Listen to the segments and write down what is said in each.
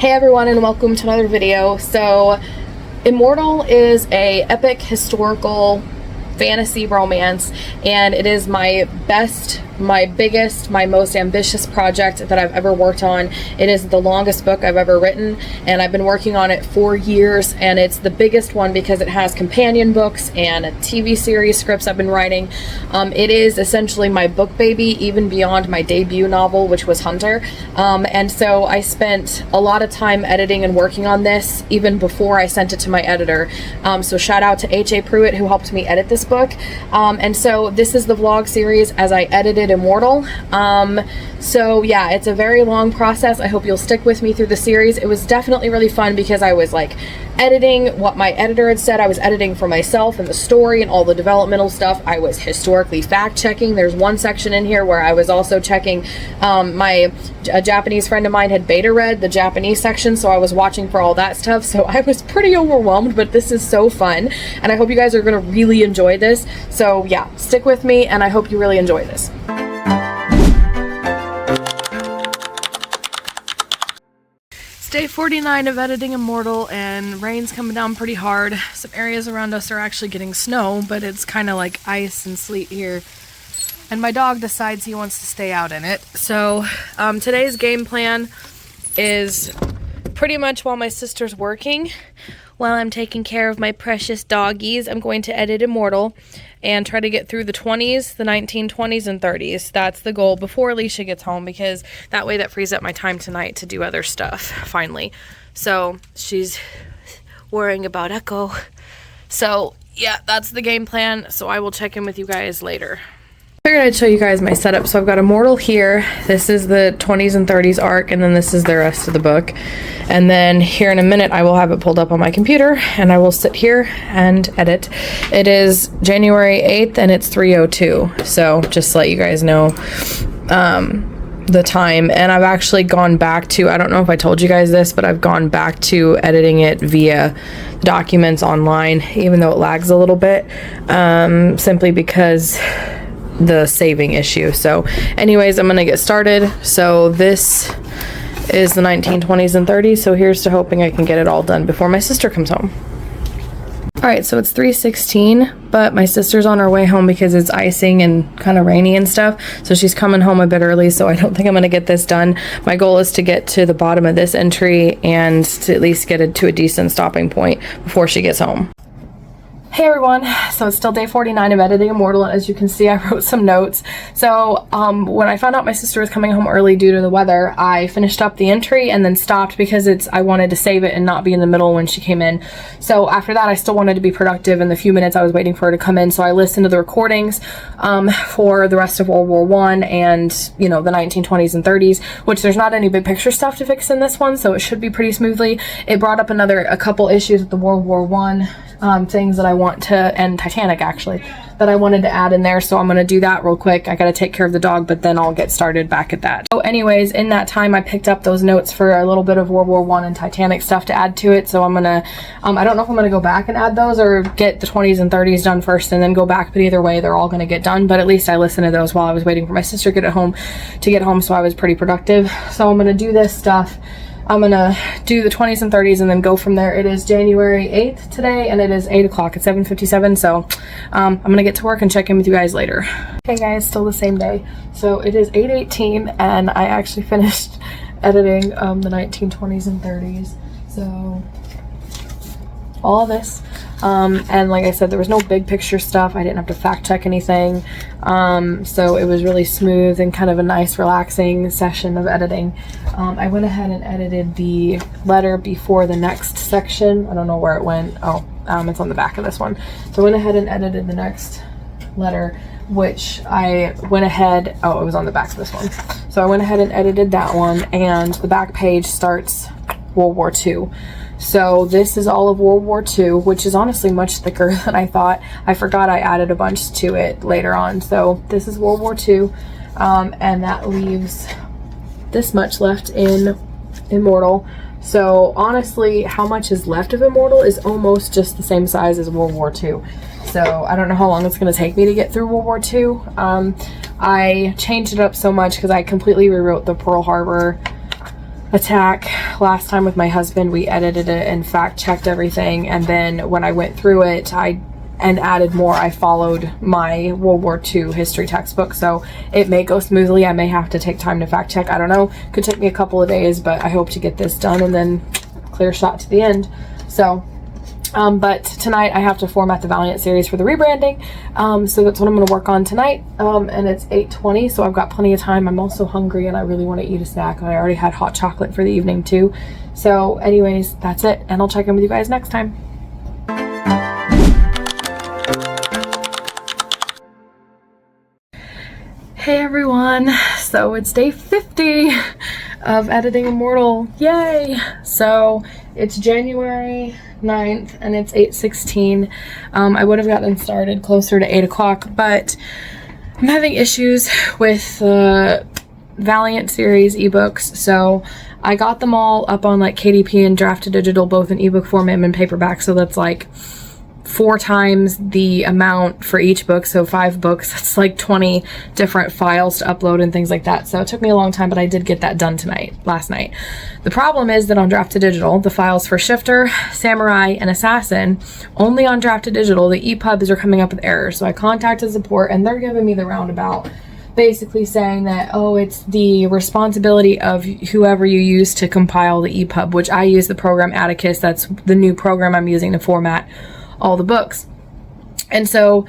Hey everyone, and welcome to another video. So Immortal is a epic historical fantasy romance, and it is my best, my biggest, my most ambitious project that I've ever worked on. It is the longest book I've ever written, and I've been working on it for years, and it's the biggest one because it has companion books and a TV series scripts I've been writing. It is essentially my book baby, even beyond my debut novel, which was Hunter. And so I spent a lot of time editing and working on this even before I sent it to my editor. So shout out to H.A. Pruitt, who helped me edit this book. And so this is the vlog series as I edited Immortal. So yeah, it's a very long process. I hope you'll stick with me through the series. It was definitely really fun because I was like editing what my editor had said. I was editing for myself and the story and all the developmental stuff. I was historically fact checking. There's one section in here where I was also checking, a Japanese friend of mine had beta read the Japanese section, so I was watching for all that stuff. So I was pretty overwhelmed, but this is so fun, and I hope you guys are going to really enjoy this. So yeah, stick with me, and I hope you really enjoy this. It's day 49 of editing Immortal, and rain's coming down pretty hard. Some areas around us are actually getting snow, but it's kind of like ice and sleet here. And my dog decides he wants to stay out in it. So today's game plan is pretty much while my sister's working, while I'm taking care of my precious doggies, I'm going to edit Immortal and try to get through the 20s, the 1920s, and 30s. That's the goal before Alicia gets home, because that way that frees up my time tonight to do other stuff, finally. So she's worrying about Echo. So yeah, that's the game plan. So I will check in with you guys later. I figured I'd show you guys my setup. So I've got Immortal here. This is the 20s and 30s arc, and then this is the rest of the book. And then here in a minute I will have it pulled up on my computer, and I will sit here and edit. It is January 8th and it's 3:02. So just to let you guys know the time. And I've actually gone back to, I don't know if I told you guys this, but I've gone back to editing it via documents online, even though it lags a little bit, simply because the saving issue. So anyways, I'm gonna get started. So this is the 1920s and 30s, so here's to hoping I can get it all done before my sister comes home. Alright, so it's 3:16, but my sister's on her way home because it's icing and kind of rainy and stuff, so she's coming home a bit early, so I don't think I'm gonna get this done. My goal is to get to the bottom of this entry and to at least get it to a decent stopping point before she gets home. Hey everyone, so it's still day 49 of editing Immortal, and as you can see I wrote some notes. So when I found out my sister was coming home early due to the weather, I finished up the entry and then stopped because I wanted to save it and not be in the middle when she came in. So after that I still wanted to be productive in the few minutes I was waiting for her to come in, so I listened to the recordings for the rest of World War I and, you know, the 1920s and 30s, which there's not any big picture stuff to fix in this one, so it should be pretty smoothly. It brought up a couple issues with the World War I things that I want to, and Titanic actually, that I wanted to add in there, so I'm gonna do that real quick. I gotta take care of the dog, but then I'll get started back at that. So anyways, in that time I picked up those notes for a little bit of World War I and Titanic stuff to add to it, so I'm gonna I don't know if I'm gonna go back and add those or get the 20s and 30s done first and then go back, but either way they're all gonna get done. But at least I listened to those while I was waiting for my sister to get home, so I was pretty productive. So I'm gonna do this stuff. I'm gonna do the 20s and 30s and then go from there. It is January 8th today, and it is 8 o'clock. It's 7:57, so I'm gonna get to work and check in with you guys later. Hey guys, still the same day. So it is 8:18, and I actually finished editing the 1920s and 30s. So all of this. And like I said, there was no big picture stuff. I didn't have to fact check anything. So it was really smooth and kind of a nice relaxing session of editing. I went ahead and edited the letter before the next section. I don't know where it went. Oh, it's on the back of this one. So I went ahead and edited the next letter, which I went ahead, oh, it was on the back of this one. So I went ahead and edited that one, and the back page starts World War II. So this is all of World War II, which is honestly much thicker than I thought. I forgot I added a bunch to it later on. So this is World War II, and that leaves this much left in Immortal. So honestly, how much is left of Immortal is almost just the same size as World War II. So I don't know how long it's going to take me to get through World War II. I changed it up so much because I completely rewrote the Pearl Harbor attack last time with my husband. We edited it and fact checked everything, and then when I went through it and added more, I followed my World War II history textbook, so it may go smoothly. I may have to take time to fact check, I don't know, could take me a couple of days, but I hope to get this done and then clear shot to the end. So but tonight I have to format the Valiant series for the rebranding, so that's what I'm going to work on tonight, and it's 8:20, so I've got plenty of time. I'm also hungry and I really want to eat a snack. I already had hot chocolate for the evening too. So anyways, that's it, and I'll check in with you guys next time. Hey everyone, so it's day 50 of editing Immortal, yay! So it's January 9th and it's 8:16. I would have gotten started closer to 8 o'clock, but I'm having issues with the Valiant series ebooks, so I got them all up on like KDP and Draft to Digital, both in ebook form and in paperback, so that's like 4 times the amount for each book, so 5 books. That's like 20 different files to upload and things like that. So it took me a long time, but I did get that done last night. The problem is that on Draft to Digital, the files for Shifter, Samurai, and Assassin, only on Draft to Digital, the EPUBs are coming up with errors. So I contacted support and they're giving me the roundabout, basically saying that, oh, it's the responsibility of whoever you use to compile the EPUB, which I use the program Atticus. That's the new program I'm using to format all the books. And so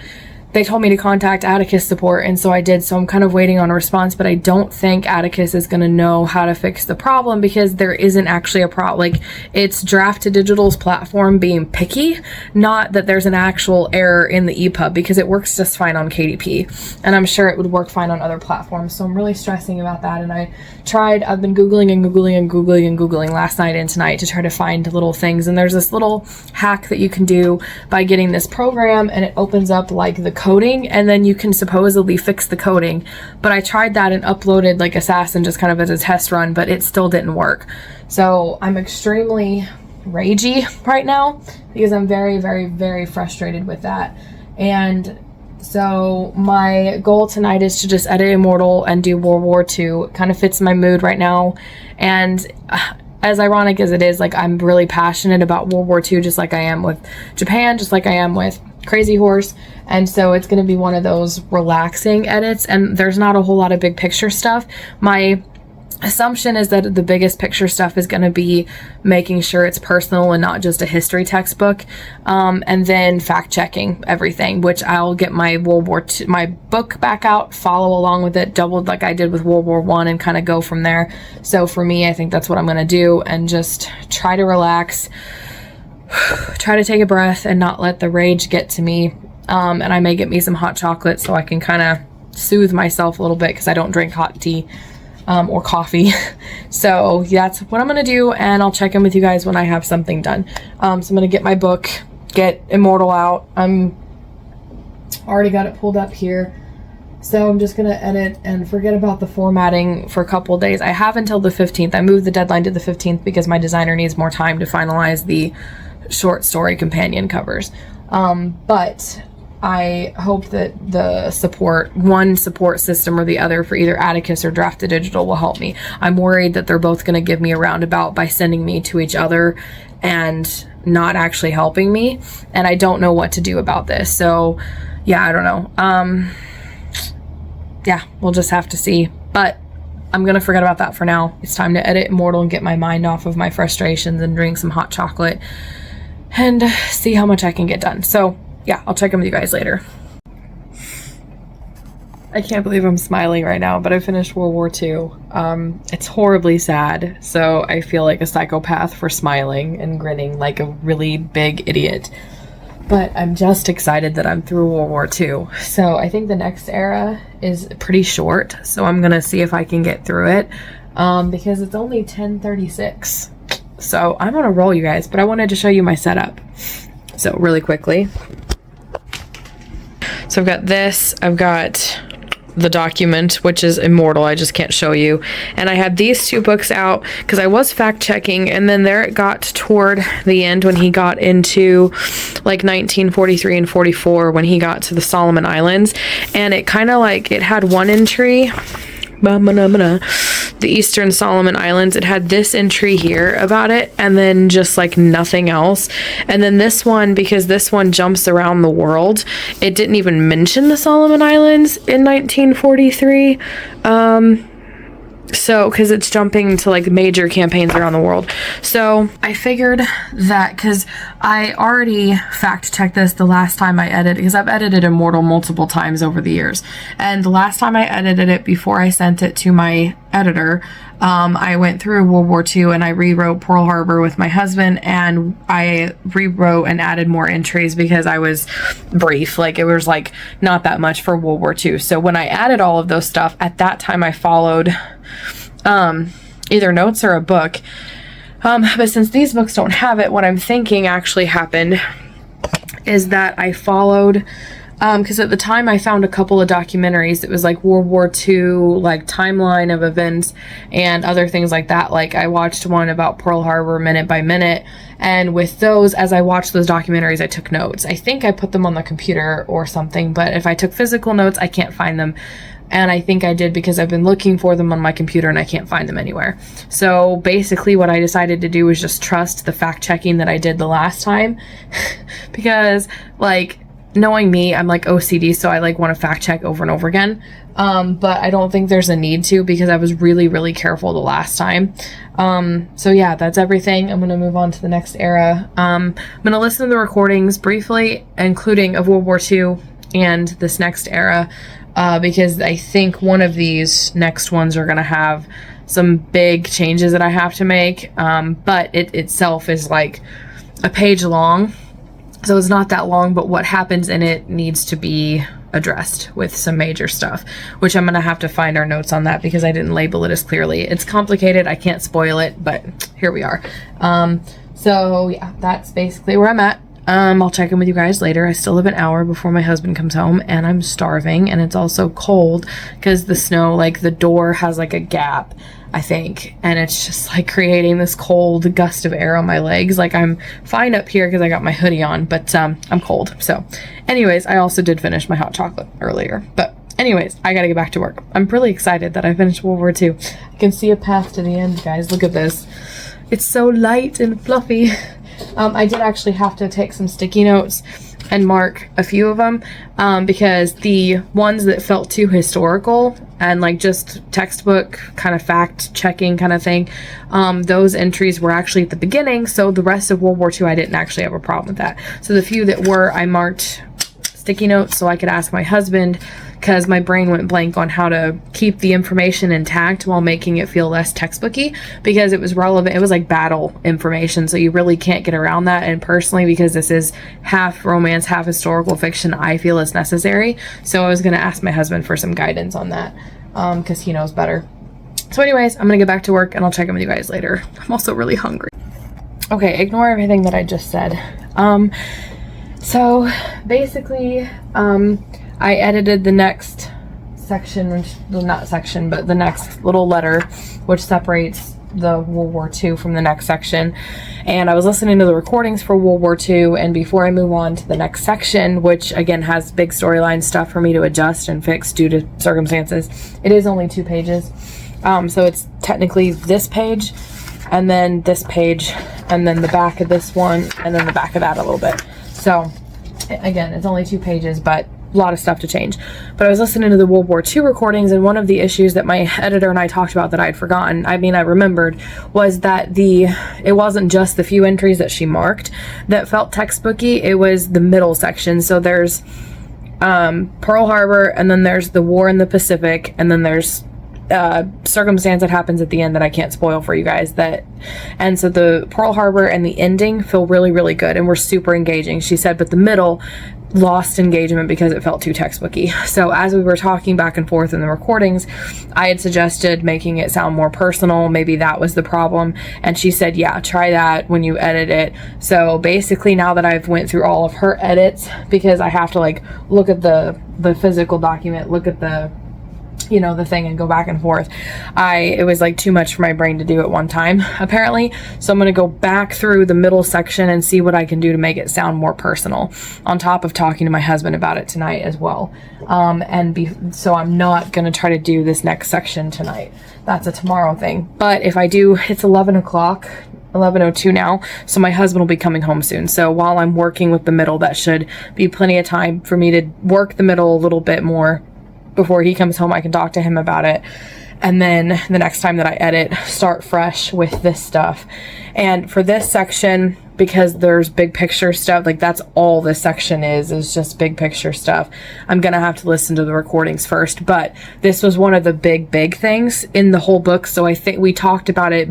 they told me to contact Atticus support, and so I did. So I'm kind of waiting on a response, but I don't think Atticus is going to know how to fix the problem, because there isn't actually a problem. Like, it's Draft to Digital's platform being picky, not that there's an actual error in the EPUB, because it works just fine on KDP, and I'm sure it would work fine on other platforms. So I'm really stressing about that, and I've been Googling and Googling and Googling and Googling last night and tonight to try to find little things, and there's this little hack that you can do by getting this program, and it opens up like the coding, and then you can supposedly fix the coding. But I tried that and uploaded like Assassin just kind of as a test run, but it still didn't work. So I'm extremely ragey right now because I'm very, very, very frustrated with that. And so my goal tonight is to just edit Immortal and do World War II. It kind of fits my mood right now. And as ironic as it is, like, I'm really passionate about World War II, just like I am with Japan, just like I am with Crazy Horse. And so it's going to be one of those relaxing edits, and there's not a whole lot of big picture stuff. My assumption is that the biggest picture stuff is going to be making sure it's personal and not just a history textbook, and then fact checking everything, which I'll get my World War II, my book back out, follow along with it, doubled like I did with World War I, and kind of go from there. So for me, I think that's what I'm going to do, and just try to relax, try to take a breath and not let the rage get to me. And I may get me some hot chocolate so I can kind of soothe myself a little bit, because I don't drink hot tea or coffee. So that's what I'm gonna do, and I'll check in with you guys when I have something done. So I'm gonna get my book, get Immortal out. I'm already got it pulled up here, so I'm just gonna edit and forget about the formatting for a couple of days. I have until the 15th. I moved the deadline to the 15th because my designer needs more time to finalize the short story companion covers. But I hope that the one support system or the other for either Atticus or Draft to Digital will help me. I'm worried that they're both going to give me a roundabout by sending me to each other and not actually helping me, and I don't know what to do about this. So yeah, I don't know. Yeah, we'll just have to see, but I'm gonna forget about that for now. It's time to edit Immortal and get my mind off of my frustrations and drink some hot chocolate and see how much I can get done. So yeah, I'll check in with you guys later. I can't believe I'm smiling right now, but I finished World War II. It's horribly sad, so I feel like a psychopath for smiling and grinning like a really big idiot. But I'm just excited that I'm through World War II. So I think the next era is pretty short, so I'm gonna see if I can get through it, because it's only 10:36. So I'm on a roll, you guys, but I wanted to show you my setup. So really quickly. So I've got this, I've got the document, which is Immortal, I just can't show you. And I had these 2 books out because I was fact checking, and then there it got toward the end when he got into like 1943 and 44, when he got to the Solomon Islands, and it kind of like, it had one entry the Eastern Solomon Islands. It had this entry here about it, and then just like nothing else. And then this one, because this one jumps around the world, it didn't even mention the Solomon Islands in 1943. So, because it's jumping to like major campaigns around the world. So I figured that, because I already fact checked this the last time I edited, because I've edited Immortal multiple times over the years. And the last time I edited it before I sent it to my editor, I went through World War II and I rewrote Pearl Harbor with my husband, and I rewrote and added more entries because I was brief. Like, it was like not that much for World War II. So when I added all of those stuff, at that time I followed either notes or a book. But since these books don't have it, what I'm thinking actually happened is that I followed, because at the time I found a couple of documentaries. It was like World War II, like timeline of events and other things like that. Like, I watched one about Pearl Harbor minute by minute. And with those, as I watched those documentaries, I took notes. I think I put them on the computer or something, but if I took physical notes, I can't find them. And I think I did because I've been looking for them on my computer and I can't find them anywhere. So basically what I decided to do was just trust the fact checking that I did the last time. Because, like, knowing me, I'm like OCD, so I like want to fact check over and over again. But I don't think there's a need to, because I was really, really careful the last time. So yeah, that's everything. I'm going to move on to the next era. I'm going to listen to the recordings briefly, including of World War II and this next era. Because I think one of these next ones are going to have some big changes that I have to make. But it itself is like a page long. So it's not that long, but what happens in it needs to be addressed with some major stuff, which I'm going to have to find our notes on that because I didn't label it as clearly. It's complicated. I can't spoil it, but here we are. So yeah, that's basically where I'm at. I'll check in with you guys later. I still have an hour before my husband comes home, and I'm starving, and it's also cold because the snow, like the door has like a gap, I think, and it's just like creating this cold gust of air on my legs. Like, I'm fine up here because I got my hoodie on, but I'm cold. So anyways, I also did finish my hot chocolate earlier, but anyways, I gotta get back to work. I'm really excited that I finished World War II. I can see a path to the end, guys. Look at this. It's so light and fluffy. I did actually have to take some sticky notes and mark a few of them, because the ones that felt too historical and like just textbook kind of fact checking kind of thing, those entries were actually at the beginning. So the rest of World War II, I didn't actually have a problem with that. So the few that were, I marked sticky notes so I could ask my husband, because my brain went blank on how to keep the information intact while making it feel less textbooky, because it was relevant. It was like battle information, so you really can't get around that. And personally, because this is half romance, half historical fiction, I feel it's necessary. So I was going to ask my husband for some guidance on that, because he knows better. So anyways, I'm going to get back to work and I'll check in with you guys later. I'm also really hungry. Okay, ignore everything that I just said. So basically, I edited the next section, well, not section, but the next little letter, which separates the World War II from the next section. And I was listening to the recordings for World War II, and before I move on to the next section, which again has big storyline stuff for me to adjust and fix due to circumstances, it is only 2 pages. So it's technically this page, and then this page, and then the back of this one, and then the back of that a little bit. So again, it's only 2 pages, but a lot of stuff to change. But I was listening to the World War II recordings, and one of the issues that my editor and I talked about that I'd forgotten, I mean I remembered, was that it wasn't just the few entries that she marked that felt textbooky, it was the middle section. So there's Pearl Harbor, and then there's the war in the Pacific, and then there's circumstance that happens at the end that I can't spoil for you guys. And so the Pearl Harbor and the ending feel really, really good and were super engaging, she said, but the middle lost engagement because it felt too textbooky. So as we were talking back and forth in the recordings, I had suggested making it sound more personal. Maybe that was the problem, and she said, yeah, try that when you edit it. So basically, now that I've went through all of her edits, because I have to like look at the physical document, look at the you know, the thing and go back and forth. It was like too much for my brain to do at one time, apparently. So I'm going to go back through the middle section and see what I can do to make it sound more personal, on top of talking to my husband about it tonight as well. So I'm not going to try to do this next section tonight. That's a tomorrow thing. But if I do, it's 11 o'clock. 11:02 now, so my husband will be coming home soon. So while I'm working with the middle, that should be plenty of time for me to work the middle a little bit more. Before he comes home, I can talk to him about it. And then the next time that I edit, start fresh with this stuff. And for this section, because there's big picture stuff, like that's all this section is just big picture stuff. I'm gonna have to listen to the recordings first, but this was one of the big things in the whole book. So I think we talked about it,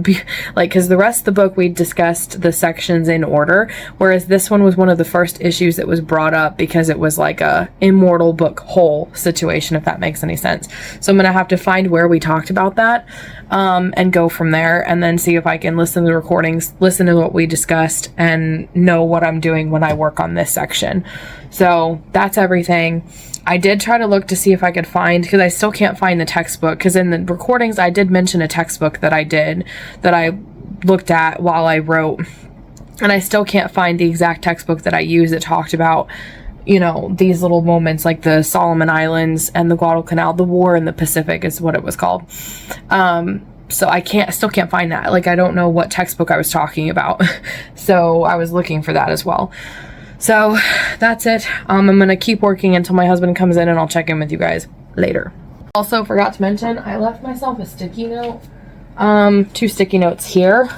like, because the rest of the book we discussed the sections in order, whereas this one was one of the first issues that was brought up because it was like a Immortal book whole situation, if that makes any sense. So I'm gonna have to find where we talked about that, and go from there, and then see if I can listen to the recordings, listen to what we discussed, and know what I'm doing when I work on this section. So that's everything. I did try to look to see if I could find, because I still can't find the textbook, because in the recordings I did mention a textbook that I looked at while I wrote, and I still can't find the exact textbook that I used that talked about, you know, these little moments like the Solomon Islands and the Guadalcanal, the war in the Pacific is what it was called. So I still can't find that. Like, I don't know what textbook I was talking about. So I was looking for that as well. So that's it. I'm going to keep working until my husband comes in, and I'll check in with you guys later. Also forgot to mention, I left myself a sticky note. 2 sticky notes here.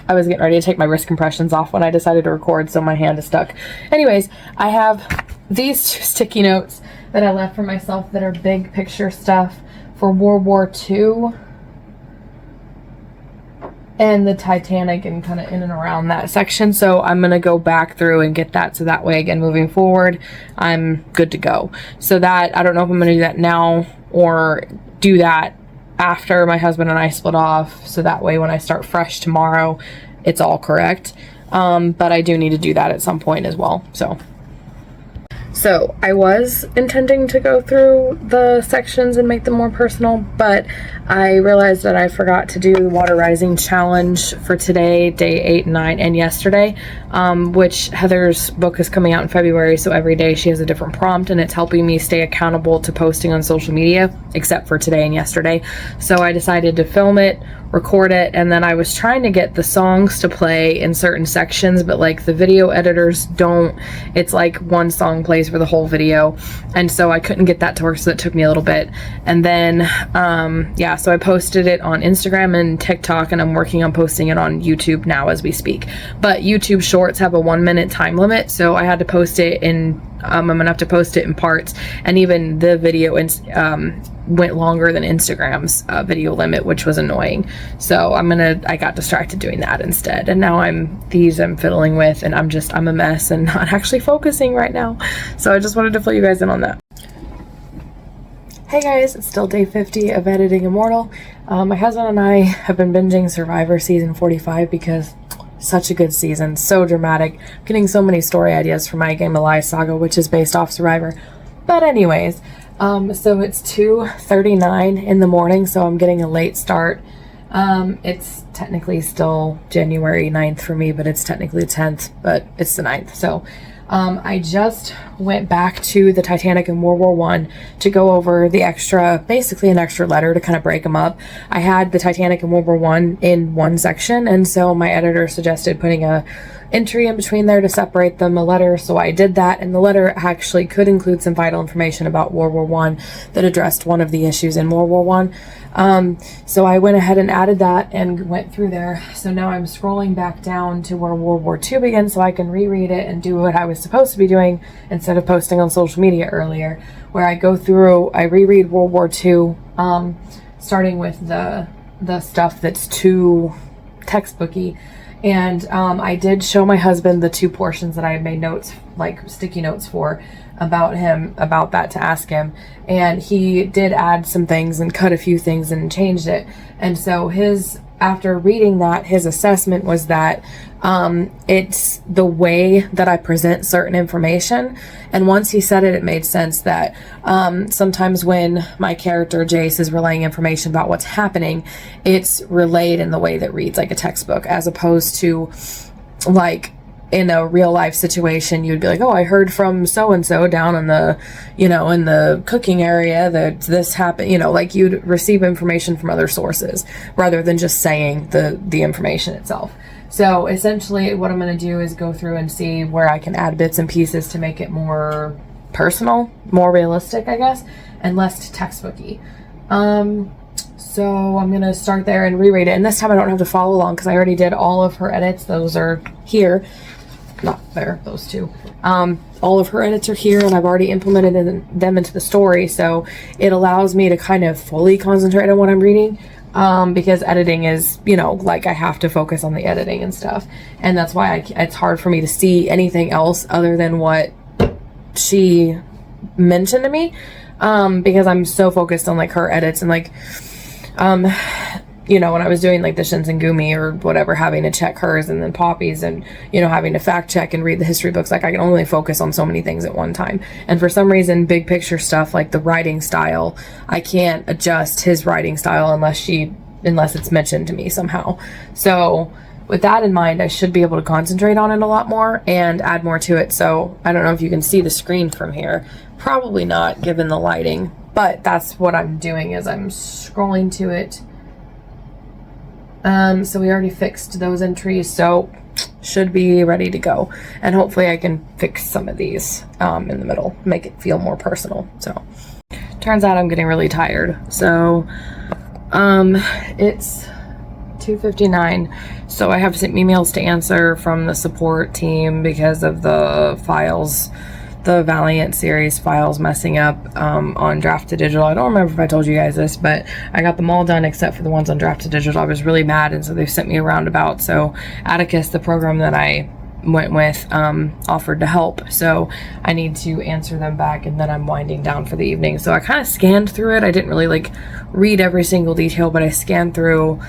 I was getting ready to take my wrist compressions off when I decided to record, so my hand is stuck. Anyways, I have these 2 sticky notes that I left for myself that are big picture stuff for World War II. And the Titanic and kind of in and around that section. So I'm going to go back through and get that, so that way, again, moving forward, I'm good to go. So that, I don't know if I'm going to do that now or do that after my husband and I split off, so that way when I start fresh tomorrow, it's all correct. But I do need to do that at some point as well. So I was intending to go through the sections and make them more personal, but I realized that I forgot to do the water rising challenge for today, day 8 and 9, and yesterday, which Heather's book is coming out in February, so every day she has a different prompt, and it's helping me stay accountable to posting on social media, except for today and yesterday. So I decided to film it, record it, and then I was trying to get the songs to play in certain sections, but like the video editors don't, it's like one song plays for the whole video, and so I couldn't get that to work, so it took me a little bit. And then yeah, so I posted it on Instagram and TikTok, and I'm working on posting it on YouTube now as we speak. But YouTube Shorts have a 1-minute time limit, so I had to post it in I'm gonna have to post it in parts, and even the video went longer than Instagram's video limit, which was annoying. So I got distracted doing that instead, and now I'm fiddling with, and I'm a mess and not actually focusing right now. So I just wanted to fill you guys in on that. Hey guys, it's still day 50 of editing Immortal. My husband and I have been binging Survivor season 45 because such a good season, so dramatic. Getting so many story ideas for my Game of Lies saga, which is based off Survivor. But anyways, so it's 2:39 in the morning, so I'm getting a late start. It's technically still January 9th for me, but it's technically 10th, but it's the 9th. So I just went back to the Titanic and World War I to go over basically an extra letter to kind of break them up. I had the Titanic and World War I in one section, and so my editor suggested putting a entry in between there to separate them, a letter, so I did that, and the letter actually could include some vital information about World War I that addressed one of the issues in World War I. So I went ahead and added that and went through there. So now I'm scrolling back down to where World War II begins, so I can reread it and do what I was supposed to be doing instead of posting on social media earlier, where I go through, I reread World War II, starting with the stuff that's too textbooky. And I did show my husband the 2 portions that I had made notes, like sticky notes for, about that to ask him. And he did add some things and cut a few things and changed it. And so his after reading that, his assessment was that it's the way that I present certain information. And once he said it, it made sense that sometimes when my character Jace is relaying information about what's happening, it's relayed in the way that reads like a textbook, as opposed to like in a real life situation, you'd be like, oh, I heard from so-and-so down in the, you know, in the cooking area that this happened, you know, like you'd receive information from other sources rather than just saying the information itself. So essentially what I'm going to do is go through and see where I can add bits and pieces to make it more personal, more realistic, I guess, and less textbooky. So I'm going to start there and reread it. And this time I don't have to follow along because I already did all of her edits. Those are here. Not there, those two. All of her edits are here, and I've already implemented them into the story, so it allows me to kind of fully concentrate on what I'm reading, because editing is, you know, like I have to focus on the editing and stuff, and that's why it's hard for me to see anything else other than what she mentioned to me, because I'm so focused on like her edits and like you know, when I was doing like the Shinsengumi or whatever, having to check hers, and then Poppy's, and, you know, having to fact check and read the history books, like I can only focus on so many things at one time. And for some reason, big picture stuff like the writing style, I can't adjust his writing style unless it's mentioned to me somehow. So with that in mind, I should be able to concentrate on it a lot more and add more to it. So I don't know if you can see the screen from here. Probably not, given the lighting, but that's what I'm doing, is I'm scrolling to it. So we already fixed those entries, so should be ready to go. And hopefully I can fix some of these in the middle, make it feel more personal. So turns out I'm getting really tired. So it's 2:59, so I have some emails to answer from the support team because of the files, the Valiant series files messing up on Draft to Digital. I don't remember if I told you guys this, but I got them all done except for the ones on Draft to Digital. I was really mad, and so they've sent me a roundabout. So Atticus, the program that I went with, offered to help, so I need to answer them back, and then I'm winding down for the evening. So I kind of scanned through it. I didn't really like read every single detail, but I scanned through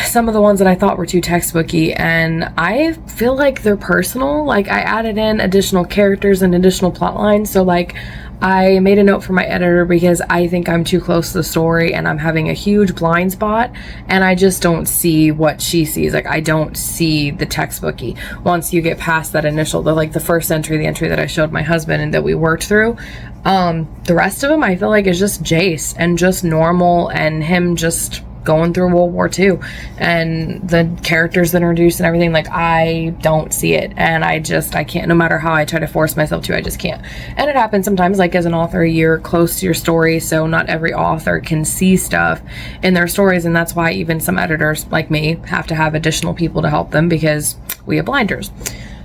some of the ones that I thought were too textbooky, and I feel like they're personal. Like I added in additional characters and additional plot lines. So like I made a note for my editor because I think I'm too close to the story and I'm having a huge blind spot, and I just don't see what she sees. Like I don't see the textbooky. Once you get past that initial, the first entry, the entry that I showed my husband and that we worked through, the rest of them I feel like is just Jace and just normal, and him just going through World War II, and the characters that are introduced and everything. Like I don't see it, and I can't, no matter how I try to force myself to, I just can't. And it happens sometimes, like as an author, you're close to your story, so not every author can see stuff in their stories, and that's why even some editors like me have to have additional people to help them because we have blinders.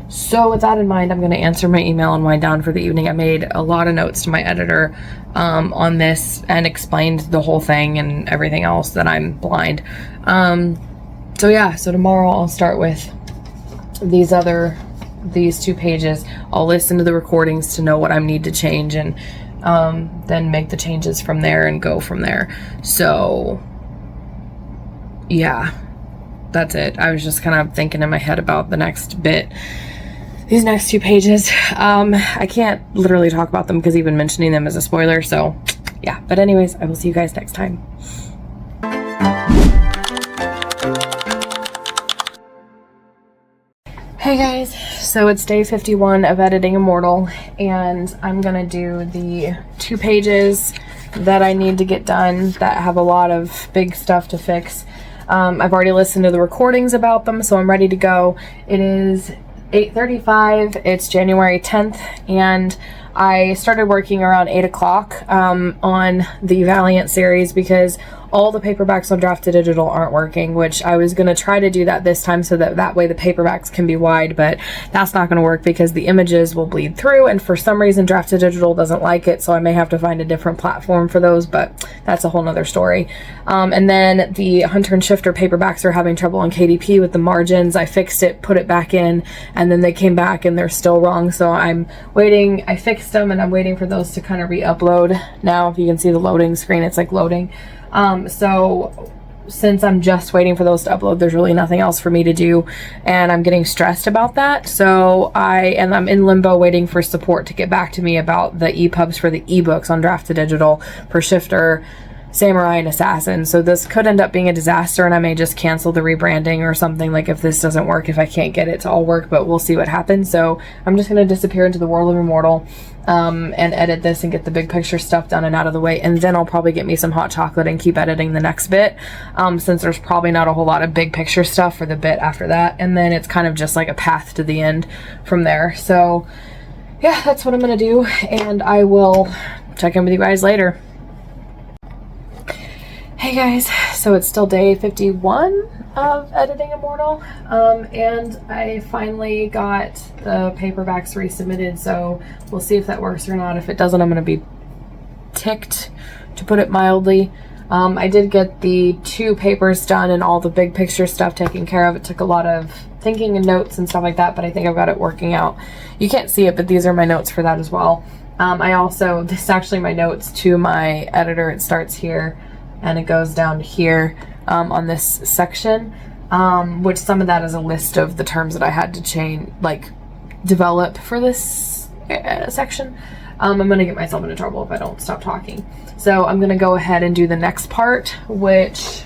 So with that in mind, I'm going to answer my email and wind down for the evening. I made a lot of notes to my editor on this and explained the whole thing and everything else, that I'm blind. So yeah, so tomorrow I'll start with these 2 pages. I'll listen to the recordings to know what I need to change, and then make the changes from there and go from there. So yeah, that's it. I was just kind of thinking in my head about the next bit. These next 2 pages, I can't literally talk about them because even mentioning them is a spoiler, so yeah. But anyways, I will see you guys next time. Hey guys, so it's day 51 of editing Immortal, and I'm gonna do the 2 pages that I need to get done that have a lot of big stuff to fix. I've already listened to the recordings about them, so I'm ready to go. It is 8:35, it's January 10th, and I started working around 8 o'clock on the Valiant series because all the paperbacks on Draft to Digital aren't working, which I was going to try to do that this time so that way the paperbacks can be wide, but that's not going to work because the images will bleed through, and for some reason Draft to Digital doesn't like it, so I may have to find a different platform for those, but that's a whole nother story. And then the Hunter and Shifter paperbacks are having trouble on KDP with the margins. I fixed it, put it back in, and then they came back and they're still wrong, so I'm waiting. I fixed them and I'm waiting for those to kind of re-upload. Now if you can see the loading screen, it's like loading. So since I'm just waiting for those to upload, there's really nothing else for me to do, and I'm getting stressed about that. So I'm in limbo waiting for support to get back to me about the EPUBs for the ebooks on Draft to Digital for Shifter, Samurai, and Assassin. So this could end up being a disaster, and I may just cancel the rebranding or something, like if this doesn't work, if I can't get it to all work, but we'll see what happens. So I'm just going to disappear into the world of Immortal and edit this and get the big picture stuff done and out of the way, and then I'll probably get me some hot chocolate and keep editing the next bit, since there's probably not a whole lot of big picture stuff for the bit after that, and then it's kind of just like a path to the end from there. So yeah, that's what I'm going to do, and I will check in with you guys later. Hey guys, so it's still day 51 of editing Immortal, and I finally got the paperbacks resubmitted, so we'll see if that works or not. If it doesn't, I'm going to be ticked, to put it mildly. I did get the 2 papers done and all the big picture stuff taken care of. It took a lot of thinking and notes and stuff like that, but I think I've got it working out. You can't see it, but these are my notes for that as well. This is actually my notes to my editor. It starts here and it goes down here on this section, which some of that is a list of the terms that I had to develop for this section. I'm gonna get myself into trouble if I don't stop talking. So I'm gonna go ahead and do the next part, which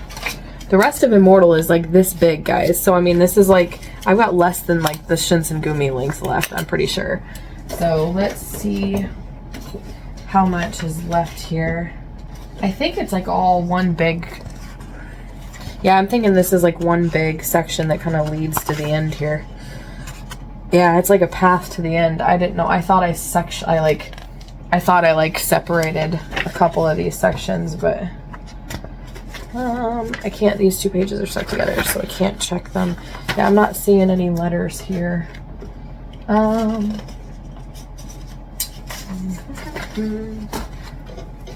the rest of Immortal is like this big, guys. So I mean, this is like, I've got less than like the Shinsengumi links left, I'm pretty sure. So let's see how much is left here. I think it's like all one big, yeah, I'm thinking this is like one big section that kind of leads to the end here. Yeah, it's like a path to the end. I didn't know. I thought I separated a couple of these sections, but I can't. These 2 pages are stuck together, so I can't check them. Yeah, I'm not seeing any letters here.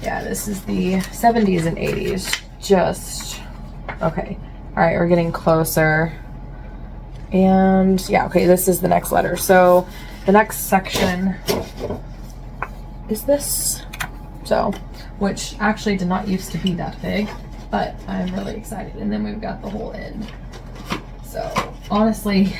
Yeah, this is the 70s and 80s. Just okay. All right, we're getting closer. And yeah, okay, this is the next letter. So the next section is this. So, which actually did not used to be that big, but I'm really excited. And then we've got the whole end. So honestly,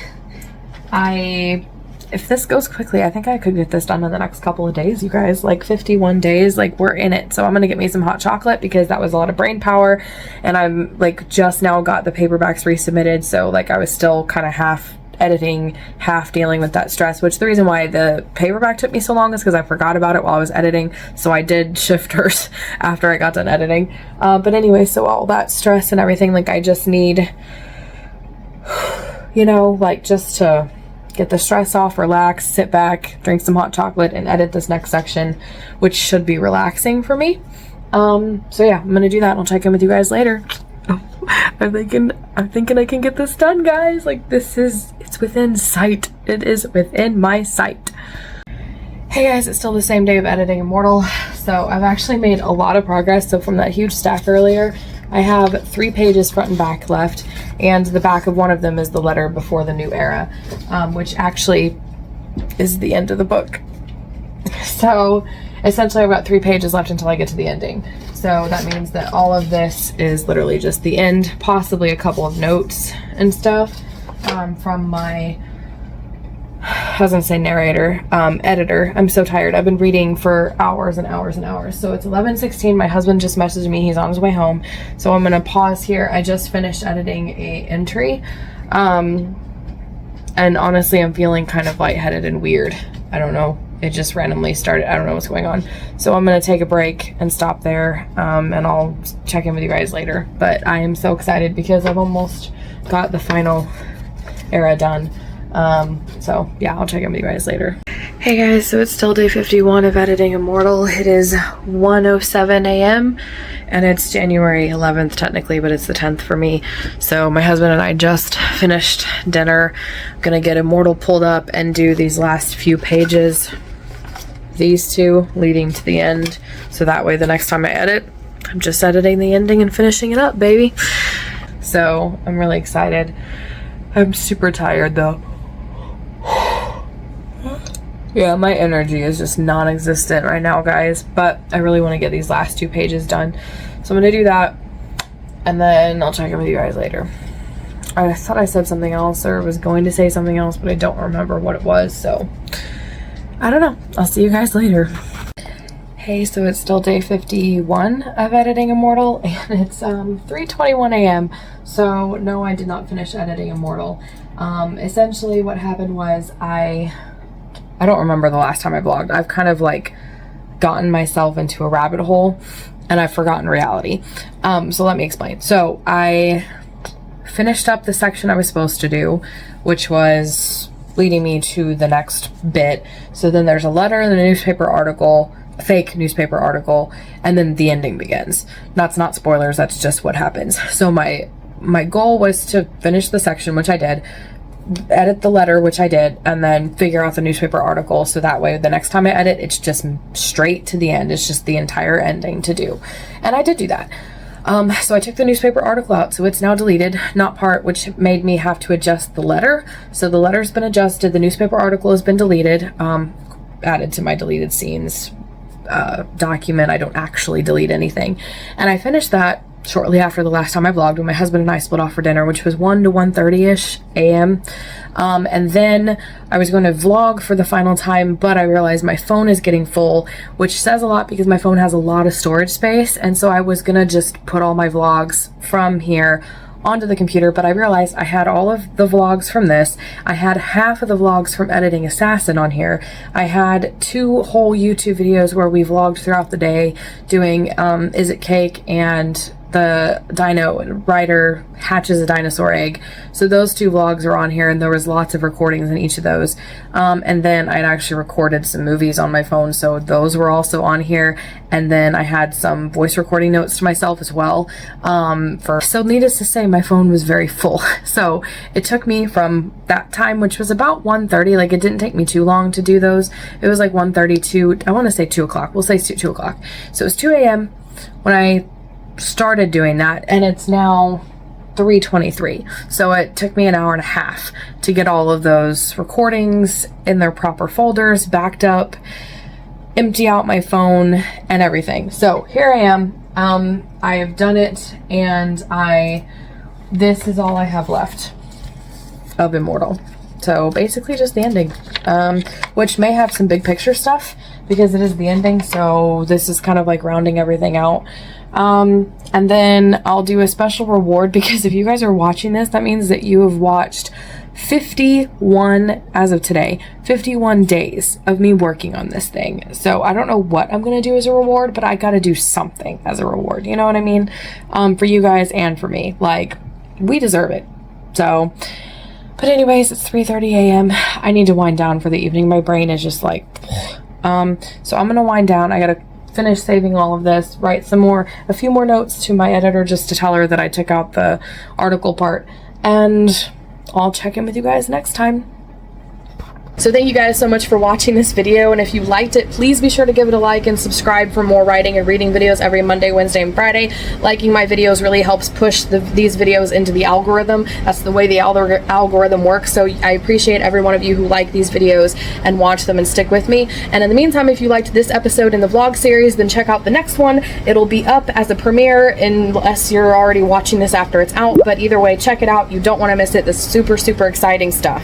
if this goes quickly, I think I could get this done in the next couple of days, you guys. Like 51 days, like we're in it. So I'm gonna get me some hot chocolate because that was a lot of brain power, and I'm like just now got the paperbacks resubmitted, so like I was still kind of half editing, half dealing with that stress, which the reason why the paperback took me so long is because I forgot about it while I was editing. So I did shifters after I got done editing. But anyway, so all that stress and everything, like I just need, you know, like just to get the stress off, relax, sit back, drink some hot chocolate, and edit this next section, which should be relaxing for me. So yeah, I'm gonna do that and I'll check in with you guys later. I'm thinking I can get this done, guys. Like it's within sight. It is within my sight. Hey guys, it's still the same day of editing Immortal. So I've actually made a lot of progress. So from that huge stack earlier, I have 3 pages front and back left, and the back of one of them is the letter before the new era, which actually is the end of the book. So essentially I've got 3 pages left until I get to the ending. So that means that all of this is literally just the end, possibly a couple of notes and stuff from my, I was gonna say narrator, editor. I'm so tired. I've been reading for hours and hours and hours. So it's 11:16. My husband just messaged me. He's on his way home. So I'm gonna pause here. I just finished editing a entry. And honestly, I'm feeling kind of lightheaded and weird. I don't know. It just randomly started. I don't know what's going on. So I'm gonna take a break and stop there. And I'll check in with you guys later. But I am so excited because I've almost got the final era done. So yeah, I'll check in with you guys later. Hey guys, so it's still day 51 of editing Immortal. It is 1:07 a.m. and it's January 11th technically, but it's the 10th for me. So my husband and I just finished dinner. I'm gonna get Immortal pulled up and do these last few pages, these 2 leading to the end, so that way the next time I edit, I'm just editing the ending and finishing it up, baby. So I'm really excited. I'm super tired though. Yeah, my energy is just non-existent right now, guys, but I really want to get these last 2 pages done. So I'm going to do that, and then I'll check in with you guys later. I thought I said something else or was going to say something else, but I don't remember what it was, so I don't know. I'll see you guys later. Hey, so it's still day 51 of editing Immortal, and it's 3:21 a.m. So no, I did not finish editing Immortal. Essentially what happened was I don't remember the last time I vlogged. I've kind of like gotten myself into a rabbit hole and I've forgotten reality. So let me explain. So I finished up the section I was supposed to do, which was leading me to the next bit. So then there's a letter and a newspaper article, a fake newspaper article, and then the ending begins. That's not spoilers, that's just what happens. So my goal was to finish the section, which I did, edit the letter, which I did, and then figure out the newspaper article, so that way the next time I edit, it's just straight to the end. It's just the entire ending to do. And I did do that. So I took the newspaper article out, so it's now deleted, not part, which made me have to adjust the letter. So the letter's been adjusted, the newspaper article has been deleted, added to my deleted scenes document. I don't actually delete anything. And I finished that shortly after the last time I vlogged, when my husband and I split off for dinner, which was 1 to 1:30ish a.m. And then I was going to vlog for the final time, but I realized my phone is getting full, which says a lot because my phone has a lot of storage space. And so I was gonna just put all my vlogs from here onto the computer, but I realized I had all of the vlogs from this. I had half of the vlogs from editing Assassin on here. I had 2 whole YouTube videos where we vlogged throughout the day doing Is It Cake and the dino Ryder hatches a dinosaur egg. So those 2 vlogs are on here, and there was lots of recordings in each of those. And then I'd actually recorded some movies on my phone, so those were also on here. And then I had some voice recording notes to myself as well. So needless to say, my phone was very full. So it took me from that time, which was about 1:30, like it didn't take me too long to do those. It was like 1:30 to, I want to say 2 o'clock. We'll say 2 o'clock. So it was 2 a.m. when I started doing that, and it's now 3:23. So it took me an hour and a half to get all of those recordings in their proper folders, backed up, empty out my phone and everything. So here I am. I have done it, and this is all I have left of Immortal. So basically just the ending, which may have some big picture stuff because it is the ending. So this is kind of like rounding everything out. And then I'll do a special reward, because if you guys are watching this, that means that you have watched 51, as of today, 51 days of me working on this thing. So I don't know what I'm going to do as a reward, but I got to do something as a reward. You know what I mean? For you guys and for me, like, we deserve it. So, but anyways, it's 3:30 a.m. I need to wind down for the evening. My brain is just like, so I'm going to wind down. I got to finish saving all of this, write a few more notes to my editor just to tell her that I took out the article part, and I'll check in with you guys next time. So thank you guys so much for watching this video, and if you liked it, please be sure to give it a like and subscribe for more writing and reading videos every Monday, Wednesday, and Friday. Liking my videos really helps push these videos into the algorithm. That's the way the algorithm works, so I appreciate every one of you who like these videos and watch them and stick with me. And in the meantime, if you liked this episode in the vlog series, then check out the next one. It'll be up as a premiere unless you're already watching this after it's out, but either way, check it out. You don't want to miss it. This super, super exciting stuff.